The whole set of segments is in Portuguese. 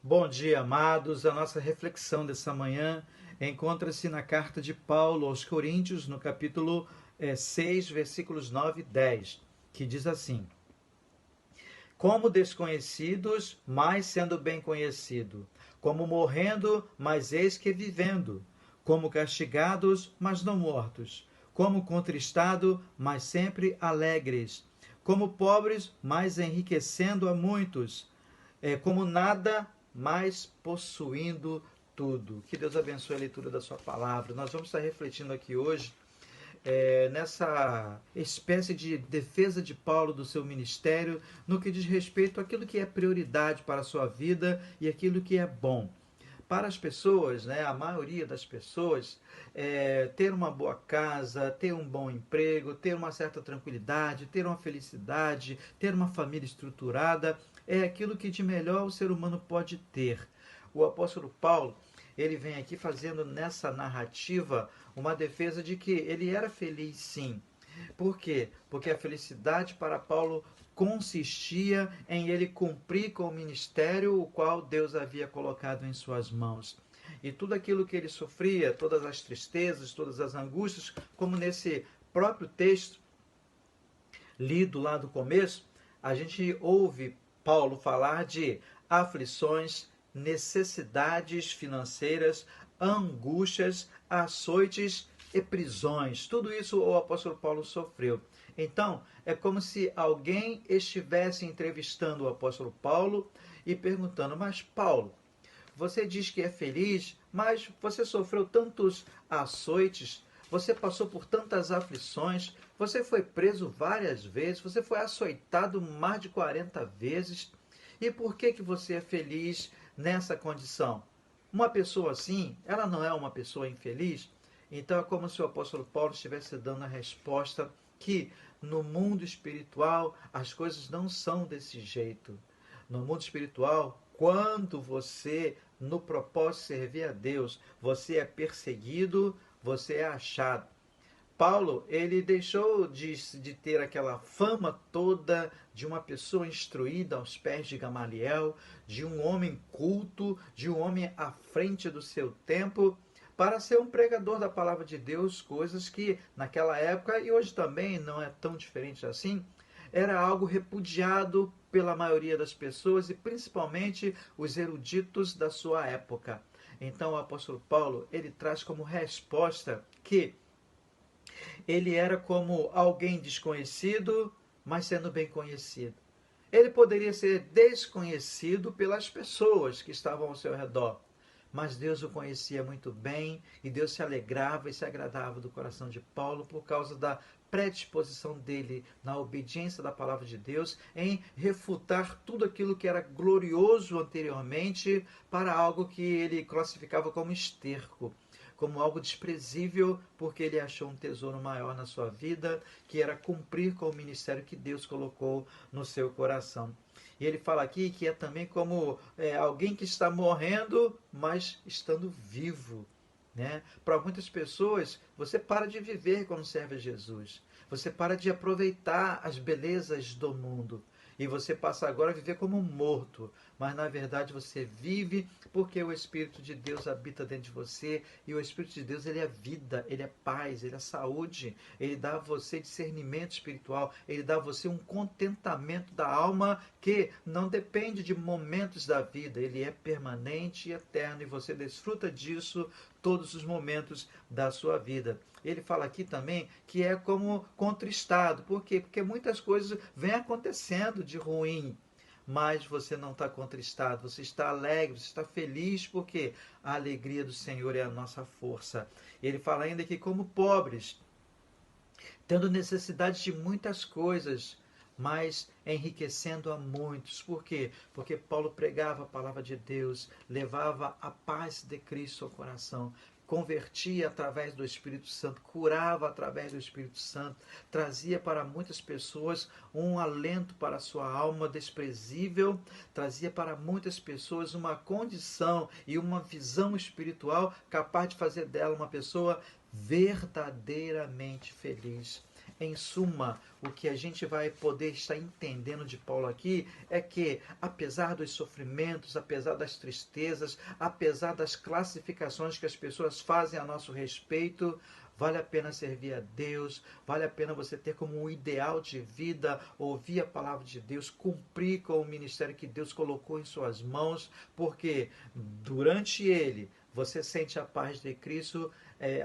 Bom dia, amados. A nossa reflexão dessa manhã encontra-se na carta de Paulo aos Coríntios, no capítulo 6, versículos 9 e 10, que diz assim: Como desconhecidos, mas sendo bem conhecido; como morrendo, mas eis que vivendo; como castigados, mas não mortos; como contristado, mas sempre alegres; como pobres, mas enriquecendo a muitos; como nada, mas possuindo tudo. Que Deus abençoe a leitura da sua palavra. Nós vamos estar refletindo aqui hoje nessa espécie de defesa de Paulo do seu ministério no que diz respeito àquilo que é prioridade para a sua vida e aquilo que é bom. Para as pessoas, né, a maioria das pessoas, ter uma boa casa, ter um bom emprego, ter uma certa tranquilidade, ter uma felicidade, ter uma família estruturada, é aquilo que de melhor o ser humano pode ter. O apóstolo Paulo, ele vem aqui fazendo nessa narrativa uma defesa de que ele era feliz sim. Por quê? Porque a felicidade para Paulo consistia em ele cumprir com o ministério o qual Deus havia colocado em suas mãos. E tudo aquilo que ele sofria, todas as tristezas, todas as angústias, como nesse próprio texto lido lá do começo, a gente ouve Paulo falar de aflições, necessidades financeiras, angústias, açoites e prisões. Tudo isso o apóstolo Paulo sofreu. Então, é como se alguém estivesse entrevistando o apóstolo Paulo e perguntando: Mas Paulo, você diz que é feliz, mas você sofreu tantos açoites, você passou por tantas aflições, você foi preso várias vezes, você foi açoitado mais de 40 vezes. E por que você é feliz nessa condição? Uma pessoa assim, ela não é uma pessoa infeliz? Então é como se o apóstolo Paulo estivesse dando a resposta que no mundo espiritual as coisas não são desse jeito. No mundo espiritual, quando você, no propósito de servir a Deus, você é perseguido, você é achado. Paulo, ele deixou de ter aquela fama toda de uma pessoa instruída aos pés de Gamaliel, de um homem culto, de um homem à frente do seu tempo, para ser um pregador da palavra de Deus, coisas que naquela época e hoje também não é tão diferente assim, era algo repudiado pela maioria das pessoas e principalmente os eruditos da sua época. Então o apóstolo Paulo, ele traz como resposta que ele era como alguém desconhecido, mas sendo bem conhecido. Ele poderia ser desconhecido pelas pessoas que estavam ao seu redor, mas Deus o conhecia muito bem e Deus se alegrava e se agradava do coração de Paulo por causa da predisposição dele na obediência da palavra de Deus, em refutar tudo aquilo que era glorioso anteriormente para algo que ele classificava como esterco, como algo desprezível, porque ele achou um tesouro maior na sua vida, que era cumprir com o ministério que Deus colocou no seu coração. E ele fala aqui que é também como alguém que está morrendo, mas estando vivo. Né? Para muitas pessoas, você para de viver quando serve a Jesus. Você para de aproveitar as belezas do mundo. E você passa agora a viver como um morto. Mas na verdade você vive porque o Espírito de Deus habita dentro de você. E o Espírito de Deus, ele é vida, ele é paz, ele é saúde. Ele dá a você discernimento espiritual. Ele dá a você um contentamento da alma que não depende de momentos da vida. Ele é permanente e eterno. E você desfruta disso todos os momentos da sua vida. Ele fala aqui também que é como contristado. Por quê? Porque muitas coisas vêm acontecendo de ruim, mas você não está contristado, você está alegre, você está feliz, porque a alegria do Senhor é a nossa força. Ele fala ainda que como pobres, tendo necessidade de muitas coisas, mas enriquecendo a muitos. Por quê? Porque Paulo pregava a palavra de Deus, levava a paz de Cristo ao coração, convertia através do Espírito Santo, curava através do Espírito Santo, trazia para muitas pessoas um alento para a sua alma desprezível, trazia para muitas pessoas uma condição e uma visão espiritual capaz de fazer dela uma pessoa verdadeiramente feliz. Em suma, o que a gente vai poder estar entendendo de Paulo aqui é que, apesar dos sofrimentos, apesar das tristezas, apesar das classificações que as pessoas fazem a nosso respeito, vale a pena servir a Deus, vale a pena você ter como um ideal de vida, ouvir a palavra de Deus, cumprir com o ministério que Deus colocou em suas mãos, porque durante ele você sente a paz de Cristo,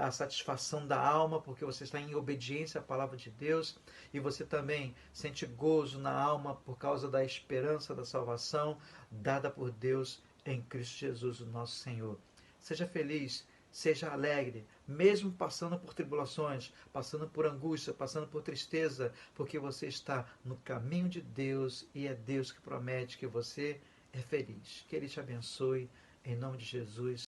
a satisfação da alma, porque você está em obediência à palavra de Deus, e você também sente gozo na alma por causa da esperança da salvação dada por Deus em Cristo Jesus, o nosso Senhor. Seja feliz, seja alegre, mesmo passando por tribulações, passando por angústia, passando por tristeza, porque você está no caminho de Deus e é Deus que promete que você é feliz. Que Ele te abençoe, em nome de Jesus.